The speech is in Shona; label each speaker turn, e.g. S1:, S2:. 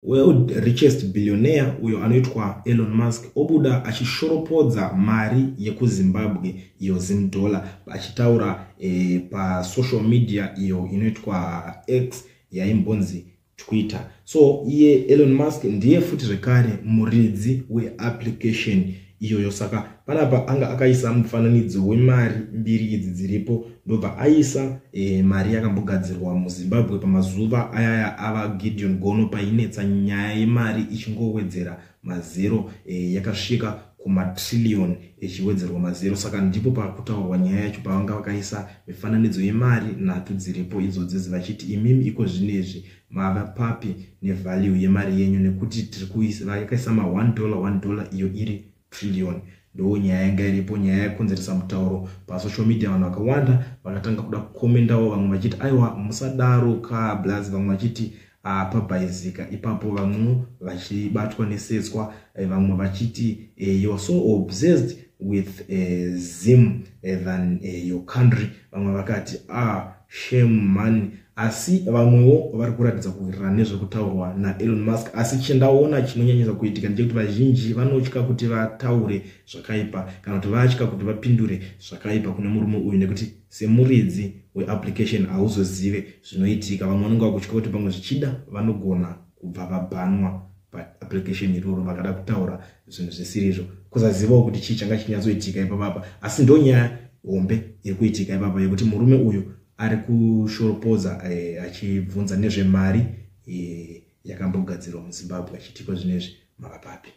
S1: world richest billionaire uyo anoitwa Elon Musk obuda achishoropodza mari yekuZimbabwe iyo $10 achitaura pa social media iyo inoitwa X yaimbonzi Twitter. So iye Elon Musk ndiye futi zvekare muridzi weapplication iyoyo. Saka panapa anga akaisa mufananidzo wemari mbiri idzi dziripo, ndobva aisa mari yakambogadzirwa muZimbabwe pamazuva ayaya ava Gideon Gono painetsa nyaya yemari ichingowedzera mazero yakasvika kumatrillion ichiwedzerwa mazero. Saka ndipo pakutaurwa nyaya yacho pavanga vakaisa mifananidzo yemari nhatu dziripo idzodzi vachiti imimi iko zvinezvi mava papi nevalue yemari yenyu, nekuti tiri kuisa yakaisa $1 iyo iri trillion. Ndo nyaya yanga iripo, nyaya yakonzeresa mutauro pa social media. Vanhu vakawanda vakatanga kuda kukomendawo, vamwe vachiti aiwa musadaro ka blaz, vamwe vachiti pabhaizika ipapo, vamwe vachibatwa nesetswa, vamwe vachiti you are so obsessed with Zim than your country, vamwe vakati shame man. Asi vamwewo vari kuratidza kuwirirana nezvekutaurwa naElon Musk. Asi chendaona chinonyanyisa kuitika ndechekuti vazhinji vanotya kuti vataure zvakaipa kana kuti vatya kuti vapindure zvakaipa kune murume uyu, nekuti semuridzi weapplication hauzozive zvinoitika. Vamwe vanenge vakutya kuti pamwe zvichida vanogona kubva vabhanwa paapplication iroro vakada kutaura zvinhu zvisirizvo, kusazivawo kuti chii changa chinyatsoitika ipapapa. Asi ndo nyaya hombe iri kuitika ipapa yekuti murume uyu ari kushoropodza achibvunza nezvemari yakambogadzirwa muZimbabwe achitiko zvinezvi mavapapi.